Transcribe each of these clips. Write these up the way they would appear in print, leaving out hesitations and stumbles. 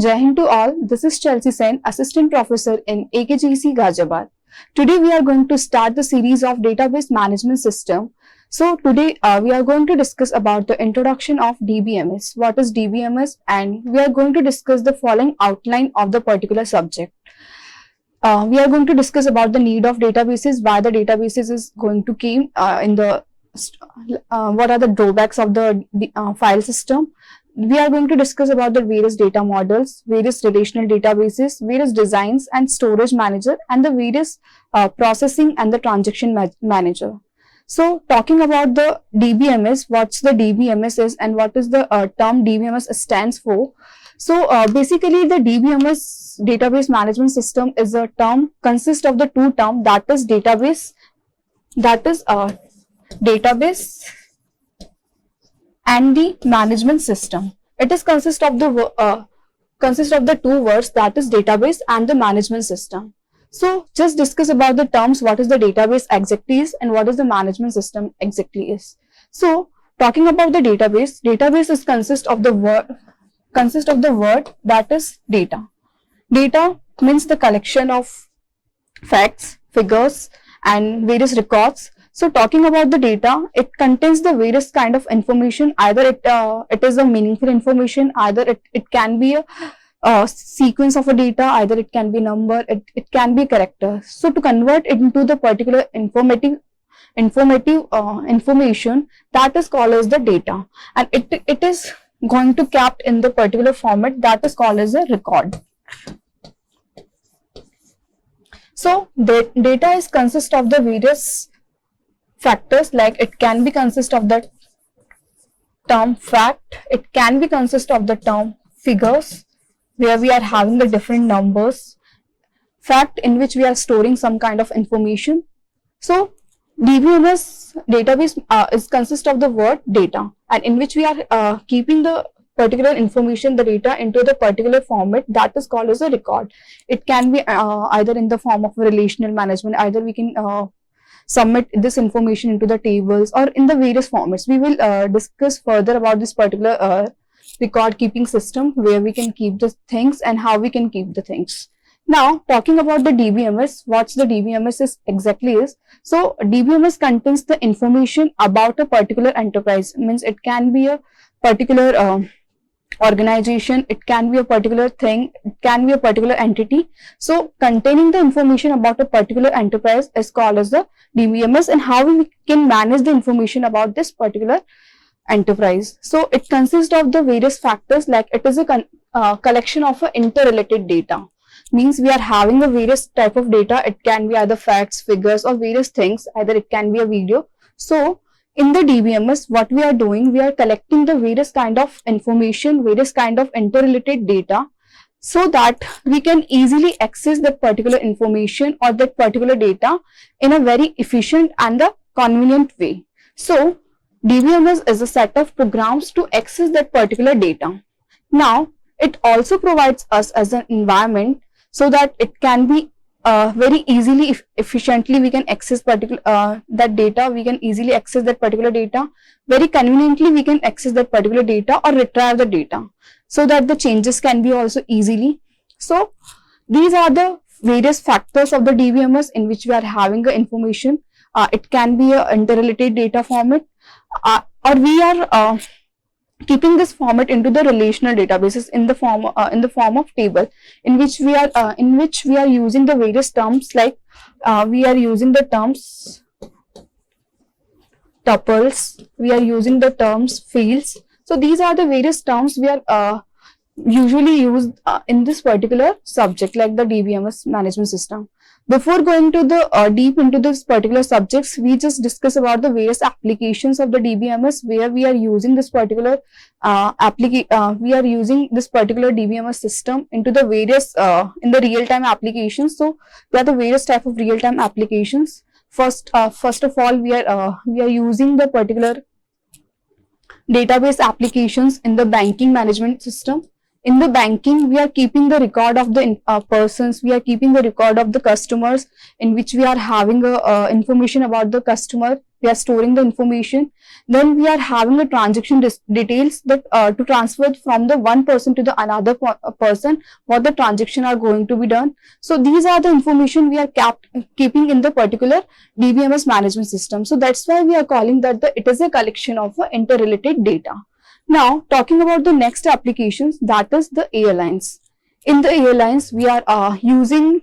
Jai Hind to all. This is Chelsea Sen, Assistant Professor in AKGC Ghaziabad. Today we are going to start the series of Database Management System. So today we are going to discuss about the introduction of DBMS. What is DBMS? And we are going to discuss the following outline of the particular subject. We are going to discuss about the need of databases, why the databases is going to came in the what are the drawbacks of the file system. We are going to discuss about the various data models, various relational databases, various designs and storage manager, and the various processing and the transaction manager. So talking about the DBMS, what's the DBMS is and what is the term DBMS stands for. So basically the DBMS, database management system, is a term consists of the two terms, that is database and the management system. It is consists of the two words, that is database and the management system. So just discuss about the terms, what is the database exactly is and what is the management system exactly is. So talking about the database is consists of the word that is data. Data means the collection of facts, figures and various records. So talking about the data, it contains the various kind of information. Either it is a meaningful information, either it can be a sequence of a data, either it can be number, it can be character. So to convert it into the particular informative information, that is called as the data, and it is going to kept in the particular format that is called as a record. So the data is consist of the various factors, like it can be consist of the term fact, it can be consist of the term figures, where we are having the different numbers, fact in which we are storing some kind of information. So DBMS database is consist of the word data, and in which we are keeping the particular information, the data, into the particular format that is called as a record. It can be either in the form of a relational management, either we can submit this information into the tables or in the various formats. We will discuss further about this particular record keeping system, where we can keep the things and how we can keep the things. Now talking about the DBMS, what's the DBMS is exactly is. So DBMS contains the information about a particular enterprise, means it can be a particular organization, it can be a particular thing, it can be a particular entity. So containing the information about a particular enterprise is called as the DBMS, and how we can manage the information about this particular enterprise. So it consists of the various factors, like it is a collection of interrelated data, means we are having a various type of data. It can be either facts, figures or various things, either it can be a video. So in the DBMS, what we are doing, we are collecting the various kind of information, various kind of interrelated data, so that we can easily access that particular information or that particular data in a very efficient and a convenient way. So DBMS is a set of programs to access that particular data. Now it also provides us as an environment, so that it can be very easily, efficiently we can access particular that data. We can easily access that particular data. Very conveniently we can access that particular data or retrieve the data, so that the changes can be also easily. So these are the various factors of the DBMS in which we are having the information. It can be a interrelated data format, or we are keeping this format into the relational databases in the form of table, in which we are using the various terms, like we are using the terms tuples, we are using the terms fields. So these are the various terms we are usually used in this particular subject, like the DBMS management system. Before going to the deep into this particular subjects, we just discuss about the various applications of the DBMS, where we are using this particular DBMS system into the various in the real-time applications. So there are the various type of real-time applications. First of all, we are using the particular database applications in the banking management system, In the banking, we are keeping the record of the persons, we are keeping the record of the customers, in which we are having information about the customer, we are storing the information. Then we are having the transaction details, that to transfer from the one person to the another person, what the transaction are going to be done. So these are the information we are keeping in the particular DBMS management system. So that's why we are calling that it is a collection of interrelated data. Now talking about the next applications, that is the airlines. In the airlines, we are using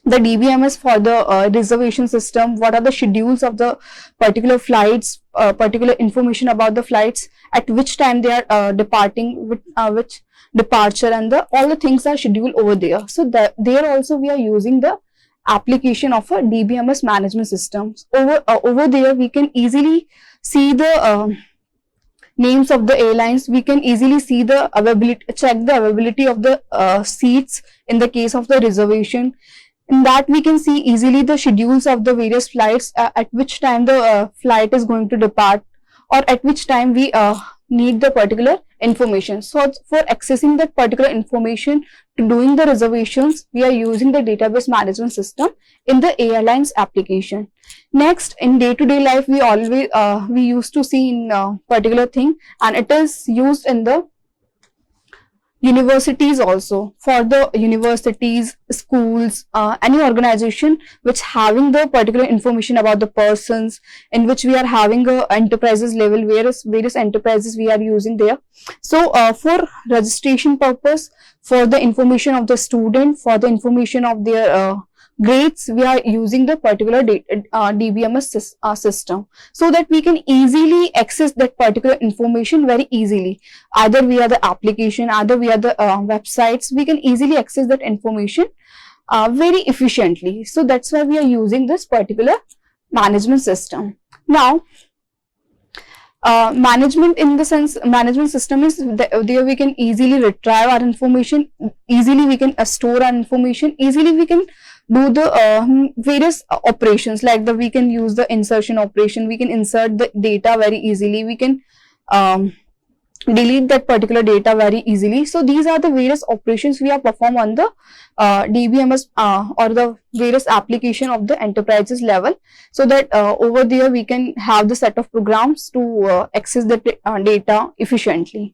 the DBMS for the reservation system. What are the schedules of the particular flights, particular information about the flights, at which time they are departing, which departure, and all the things are scheduled over there. So there also we are using the application of a DBMS management system. Over there we can easily see the names of the airlines, we can easily see the availability, check the availability of the seats in the case of the reservation. In that we can see easily the schedules of the various flights, at which time the flight is going to depart, or at which time we need the particular information. So for accessing that particular information, to doing the reservations, we are using the database management system in the airlines application. Next, in day-to-day life, we always we used to see in particular thing, and it is used in the universities also. For the universities, schools, any organization which having the particular information about the persons, in which we are having a enterprises level, various enterprises we are using there. So for registration purpose, for the information of the student, for the information of their grades, we are using the particular DBMS system, so that we can easily access that particular information very easily, either via the application, either via the websites. We can easily access that information very efficiently. So that's why we are using this particular management system. Now management, in the sense, management system is there we can easily retrieve our information, easily we can store our information, easily we can do the various operations, like we can use the insertion operation, we can insert the data very easily, we can delete that particular data very easily. So these are the various operations we are perform on the DBMS or the various application of the enterprises level, so that over there we can have the set of programs to access the data efficiently.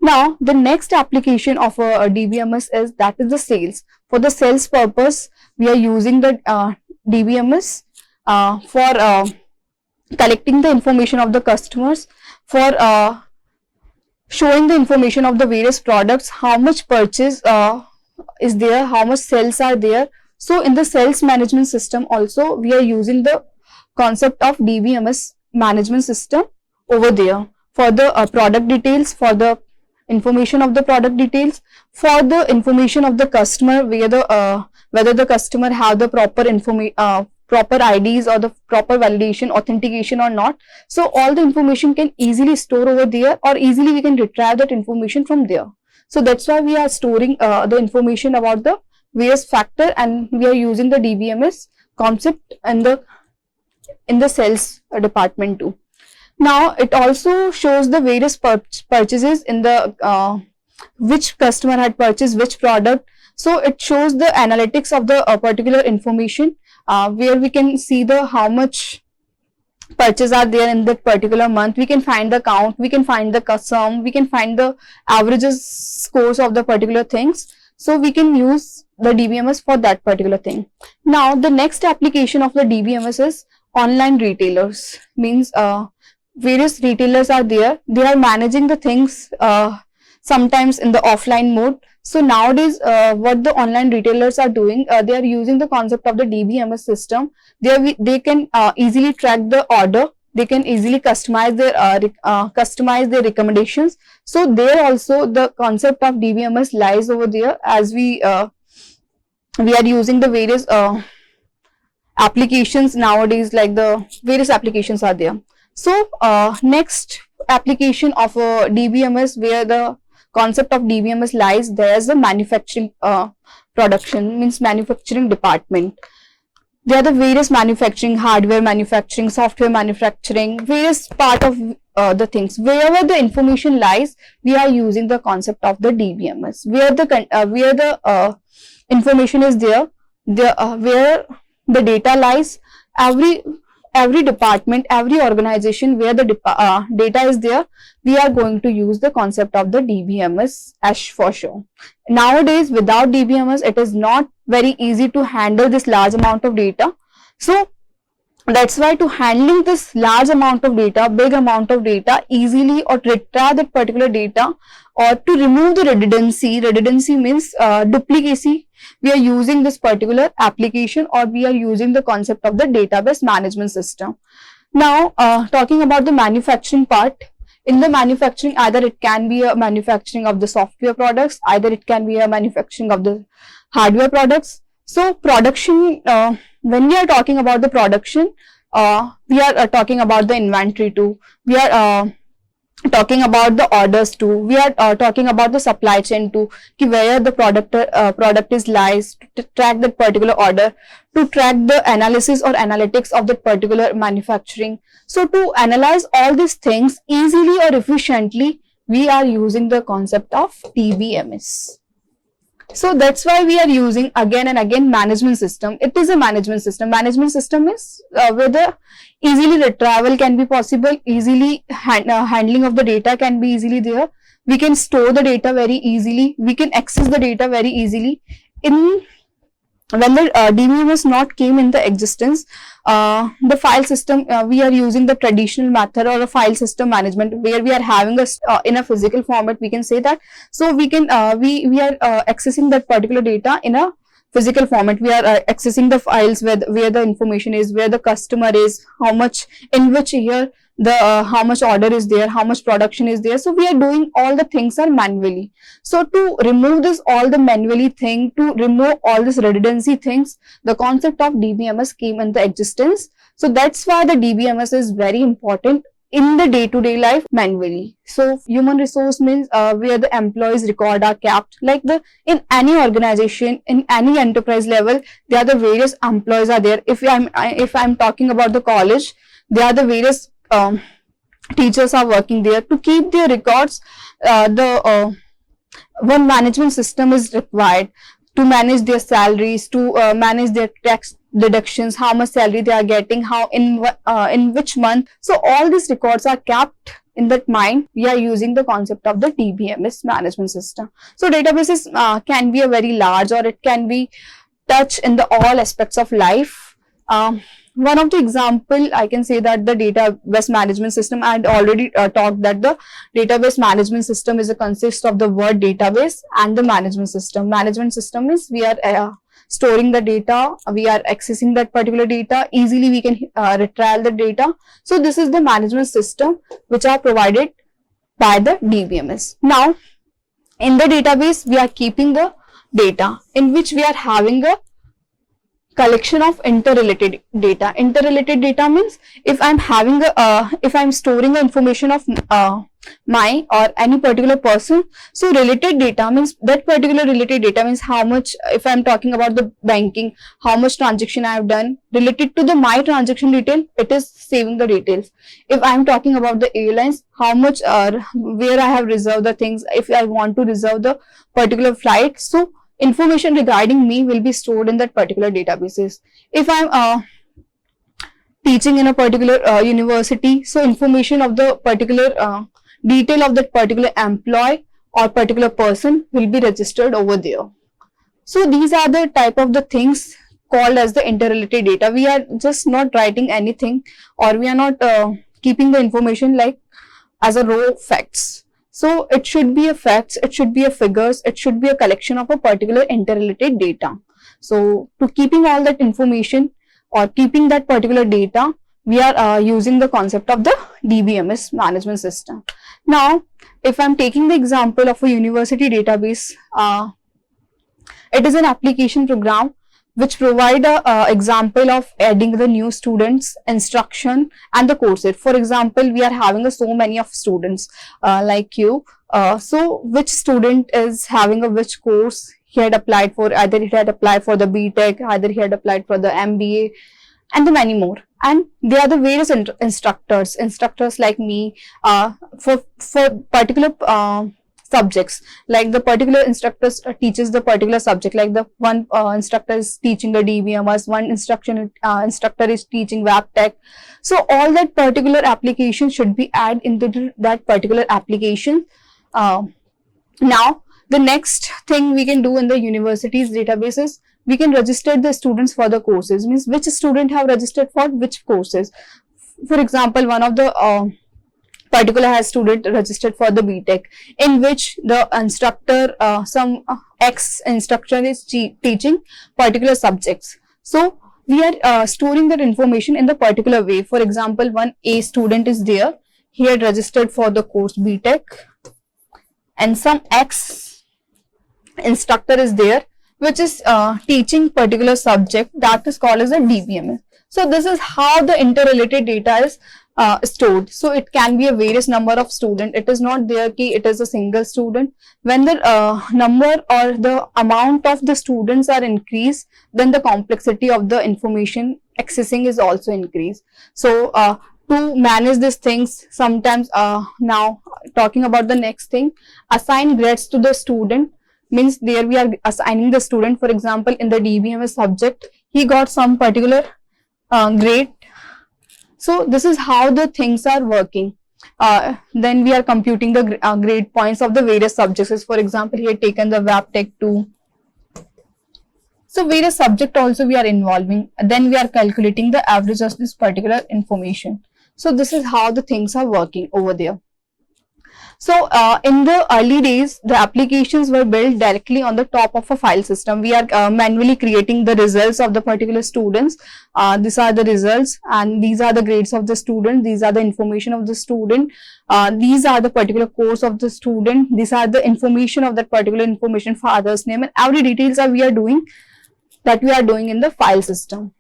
Now the next application of a DBMS is the sales. For the sales purpose, we are using the DBMS for collecting the information of the customers, for showing the information of the various products, how much purchase is there, how much sales are there. So in the sales management system also, we are using the concept of DBMS management system over there, for the product details, for the information of the product details, for the information of the customer, whether the customer have the proper proper IDs or the proper validation, authentication or not. So all the information can easily store over there, or easily we can retrieve that information from there. So that's why we are storing the information about the various factor, and we are using the DBMS concept in the sales department too. Now it also shows the various purchases in the which customer had purchased which product. So it shows the analytics of the particular information, where we can see the how much purchase are there in that particular month. We can find the count, we can find the sum, we can find the averages scores of the particular things. So we can use the DBMS for that particular thing. Now the next application of the DBMS is online retailers. Means various retailers are there, they are managing the things sometimes in the offline mode. So nowadays what the online retailers are doing, they are using the concept of the DBMS system. They can easily track the order, they can easily customize their recommendations. So there also the concept of DBMS lies over there, as we are using the various applications nowadays, like the various applications are there. So next application of a DBMS, where the concept of DBMS lies, there is the manufacturing production, means manufacturing department. There are the various manufacturing, hardware manufacturing, software manufacturing, various part of the things. Wherever the information lies, we are using the concept of the DBMS. Where the information is there, where the data lies, every department, every organization where the data is there, we are going to use the concept of the DBMS as for sure. Nowadays, without DBMS, it is not very easy to handle this large amount of data. So that's why to handling this large amount of data, big amount of data easily, or to retrieve that particular data, or to remove the redundancy means duplicacy, we are using this particular application, or we are using the concept of the database management system. Now talking about the manufacturing part, in the manufacturing, either it can be a manufacturing of the software products, either it can be a manufacturing of the hardware products. So production, when we are talking about the production, we are talking about the inventory too, we are talking about the orders too, we are talking about the supply chain too, where the product is lies, to track that particular order, to track the analysis or analytics of that particular manufacturing. So to analyze all these things easily or efficiently, we are using the concept of DBMS. So that's why we are using again and again management system. It is a management system. Management system is where the easily retrieval can be possible, easily handling of the data can be easily there. We can store the data very easily. We can access the data very easily. When the DBMS not came in the existence, the file system, we are using the traditional method or a file system management, where we are having a in a physical format, we can say that. So we can we are accessing that particular data in a physical format. We are accessing the files where the information is, where the customer is, how much, in which year the how much order is there, how much production is there. So we are doing all the things are manually. So to remove this all the manually thing, to remove all this redundancy things, the concept of DBMS came into existence. So that's why the DBMS is very important in the day-to-day life manually. So human resource means where the employees record are kept, like the in any organization, in any enterprise level, there are the various employees are there. If I'm talking about the college, there are the various teachers are working there to keep their records. One management system is required to manage their salaries, to manage their tax deductions, how much salary they are getting, how in which month. So all these records are kept in that mind. We are using the concept of the DBMS management system. So databases can be a very large, or it can be touch in the all aspects of life. One of the example, I can say that the database management system, I had already talked that the database management system is a consist of the word database and the management system. Management system is we are storing the data, we are accessing that particular data, easily we can retrieve the data. So this is the management system which are provided by the DBMS. Now in the database, we are keeping the data in which we are having a collection of interrelated data. Interrelated data means if I'm having a if I'm storing the information of my or any particular person, so related data means that particular related data means how much, if I'm talking about the banking, how much transaction I have done related to the my transaction detail, it is saving the details. If I'm talking about the airlines, how much where I have reserved the things, if I want to reserve the particular flight, so information regarding me will be stored in that particular databases. If I'm teaching in a particular university, so information of the particular detail of that particular employee or particular person will be registered over there. So these are the type of the things called as the interrelated data. We are just not writing anything, or we are not keeping the information like as a raw facts. So it should be a facts, it should be a figures, it should be a collection of a particular interrelated data. So to keeping all that information or keeping that particular data, we are using the concept of the DBMS management system. Now, if I'm taking the example of a university database, it is an application program which provide a example of adding the new students, instruction and the courses. For example, we are having so many of students like you. So which student is having a which course, he had applied for, either he had applied for the BTech, either he had applied for the MBA, and the many more. And there are the various instructors like me, for particular subjects. Like the particular instructor teaches the particular subject, like the one instructor is teaching the DBMS, one instructor is teaching WebTech. So all that particular application should be added into that particular application. Now the next thing we can do in the university's databases, we can register the students for the courses, means which student have registered for which courses. For example, one of the particular has student registered for the BTech, in which the instructor, some X instructor is teaching particular subjects. So we are storing that information in the particular way. For example, one A student is there, he had registered for the course BTech, and some X instructor is there, which is teaching particular subject, that is called as a DBMS. So this is how the interrelated data is stored. So it can be a various number of students. It is not there ki it is a single student. When the number or the amount of the students are increased, then the complexity of the information accessing is also increased. So to manage these things, sometimes now talking about the next thing, assign grades to the student, means there we are assigning the student. For example, in the DBMS subject, he got some particular grade. So this is how the things are working. Then we are computing the grade points of the various subjects. For example, he had taken the WebTech 2. So various subject also we are involving. Then we are calculating the average of this particular information. So this is how the things are working over there. So in the early days, the applications were built directly on the top of a file system. We are manually creating the results of the particular students. These are the results, and these are the grades of the student. These are the information of the student. These are the particular course of the student. These are the information of that particular information, father's name, and every details that we are doing in the file system.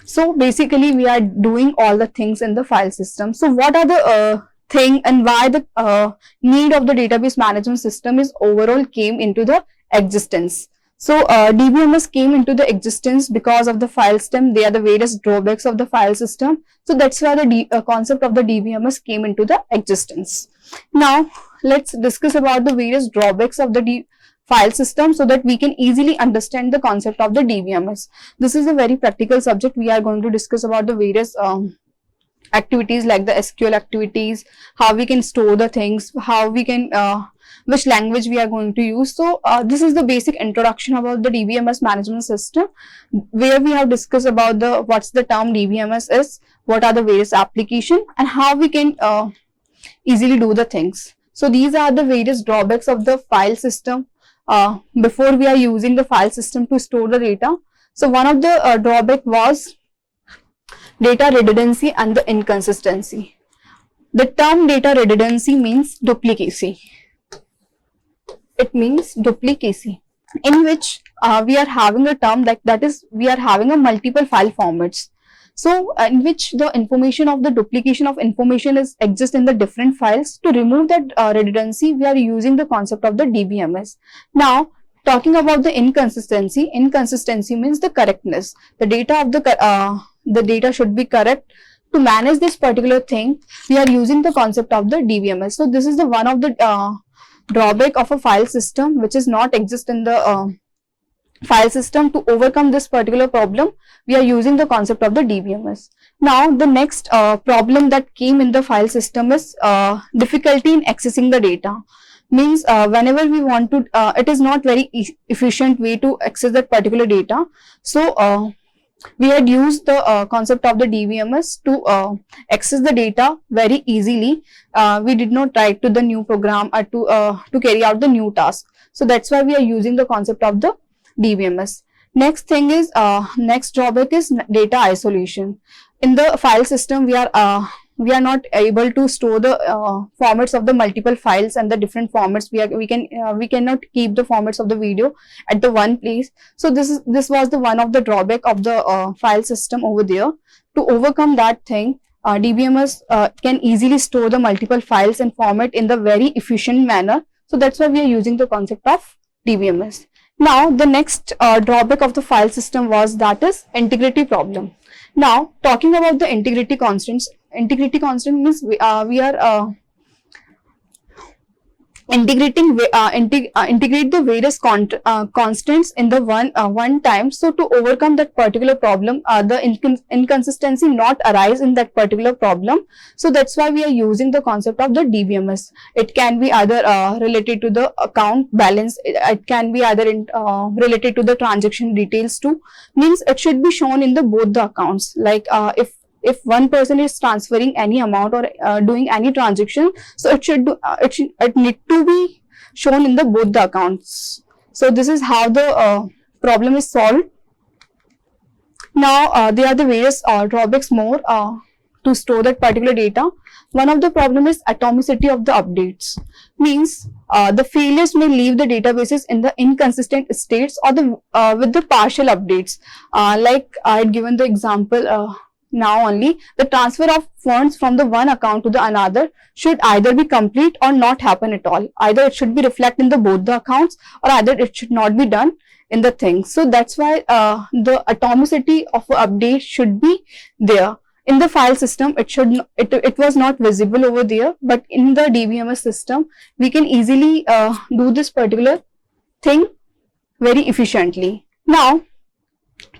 So basically, we are doing all the things in the file system. So what are the thing and why the need of the database management system is overall came into the existence. So DBMS came into the existence because of the file system. They are the various drawbacks of the file system. So that's why the concept of the DBMS came into the existence. Now let's discuss about the various drawbacks of the file system so that we can easily understand the concept of the DBMS. This is a very practical subject. We are going to discuss about the various activities like the SQL activities, how we can store the things, how we can, which language we are going to use. So this is the basic introduction about the DBMS management system, where we have discussed about the what's the term DBMS is, what are the various application, and how we can easily do the things. So these are the various drawbacks of the file system before we are using the file system to store the data. So one of the drawback was data redundancy and the inconsistency. The term data redundancy means duplicacy. It means duplicacy, in which we are having a term that is we are having a multiple file formats. So in which the information of the duplication of information exists in the different files. To remove that redundancy, we are using the concept of the DBMS. Now talking about the inconsistency, inconsistency means the correctness. The data of the data should be correct. To manage this particular thing, we are using the concept of the DBMS. So this is the one of the drawback of a file system which is not exist in the file system. To overcome this particular problem, we are using the concept of the DBMS. Now the next problem that came in the file system is difficulty in accessing the data. Means whenever we want to, it is not very efficient way to access that particular data. So we had used the concept of the DBMS to access the data very easily. We did not write to the new program or to carry out the new task. So that's why we are using the concept of the DBMS. Next thing is next drawback is data isolation. In the file system, we are not able to store the formats of the multiple files and the different formats. We cannot keep the formats of the video at the one place. So this was the one of the drawback of the file system over there. To overcome that thing, DBMS can easily store the multiple files and format in the very efficient manner. So that's why we are using the concept of DBMS. Now the next drawback of the file system was that is integrity problem. Now talking about the integrity constants, integrity constant means we are integrate the various constants in the one time. So to overcome that particular problem, the inconsistency not arise in that particular problem. So that's why we are using the concept of the DBMS. It can be either related to the account balance, it can be either related to the transaction details too. Means it should be shown in the both the accounts. Like if one person is transferring any amount or doing any transaction, so it need to be shown in the both the accounts. So this is how the problem is solved. Now there are the various drawbacks more to store that particular data. One of the problem is atomicity of the updates. Means the failures may leave the databases in the inconsistent states or the with the partial updates. Like I had given the example now only, the transfer of funds from the one account to the another should either be complete or not happen at all. Either it should be reflected in the both the accounts, or either it should not be done in the thing. So that's why the atomicity of an update should be there. In the file system, it was not visible over there, but in the DBMS system, we can easily do this particular thing very efficiently. Now,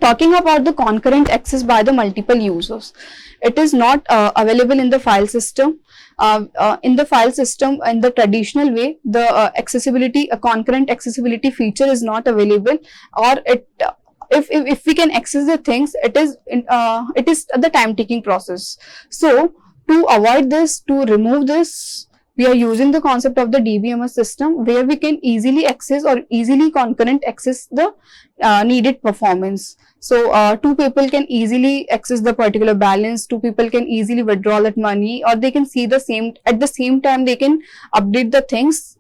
talking about the concurrent access by the multiple users, it is not available in the file system. In the file system, in the traditional way, the accessibility, a concurrent accessibility feature is not available, or if we can access the things, it is the time taking process. So to avoid this, to remove this, we are using the concept of the DBMS system, where we can easily access or easily concurrent access the needed performance. So two people can easily access the particular balance, two people can easily withdraw that money, or they can see the same, at the same time they can update the things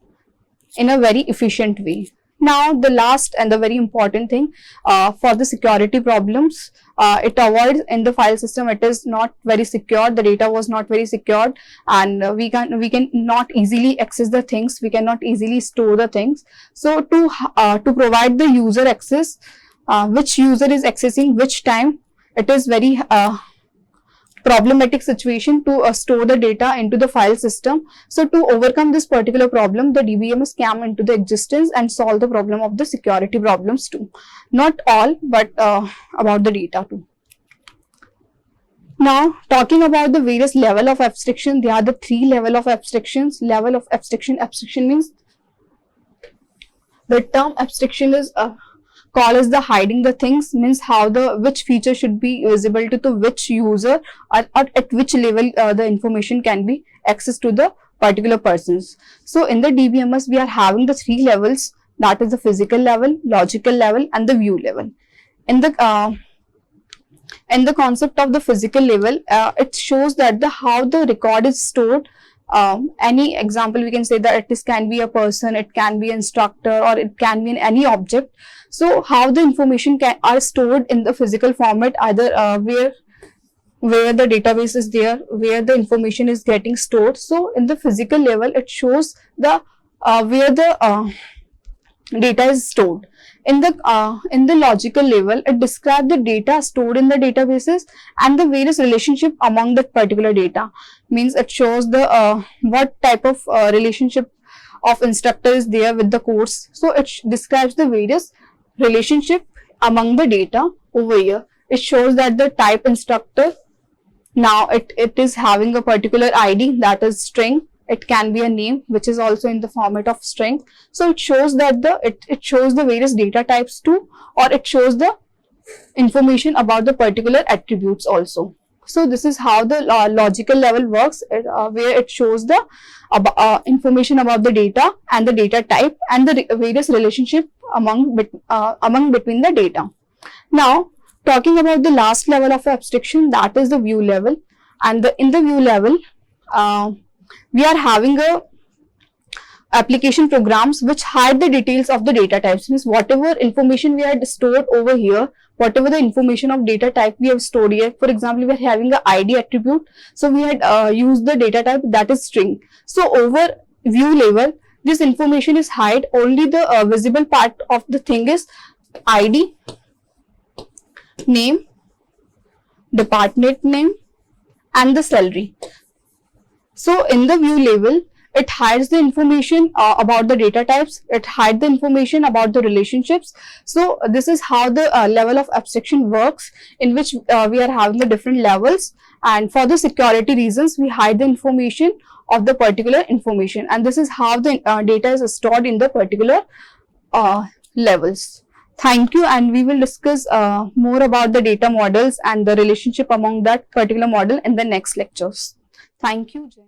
in a very efficient way. Now the last and the very important thing for the security problems, it avoids in the file system, it is not very secure, the data was not very secured, and we can not easily access the things, we cannot easily store the things. So to provide the user access, which user is accessing which time, it is very problematic situation to store the data into the file system. So to overcome this particular problem, the DBMS came into the existence and solve the problem of the security problems too. Not all, but about the data too. Now talking about the various level of abstraction, there are the three level of abstractions. Level of abstraction, abstraction means the term abstraction is call as the hiding the things, means how which feature should be visible to the which user, or at which level the information can be accessed to the particular persons. So in the DBMS, we are having the three levels, that is the physical level, logical level, and the view level. In the concept of the physical level, it shows that how the record is stored. Any example, we can say that it can be a person, it can be an instructor, or it can be in any object. So how the information are stored in the physical format, either where the database is there, where the information is getting stored. So in the physical level, it shows the where the data is stored. In the logical level, it describes the data stored in the databases and the various relationship among that particular data. Means it shows the what type of relationship of instructor is there with the course. So it describes the various relationship among the data over here. It shows that the type instructor, now it is having a particular ID, that is string. It can be a name which is also in the format of string. So it shows that it shows the various data types too, or it shows the information about the particular attributes also. So this is how the logical level works, where it shows the information about the data and the data type and the various relationship among between the data. Now talking about the last level of abstraction, that is the view level. And in the view level, we are having application programs which hide the details of the data types. Means whatever information we had stored over here, whatever the information of data type we have stored here. For example, we are having a ID attribute, so we had used the data type, that is string. So over view level, this information is hide. Only the visible part of the thing is ID, name, department name, and the salary. So in the view label, it hides the information about the data types, it hides the information about the relationships. So this is how the level of abstraction works, in which we are having the different levels, and for the security reasons we hide the information of the particular information, and this is how the data is stored in the particular levels. Thank you, and we will discuss more about the data models and the relationship among that particular model in the next lectures. Thank you, Jay.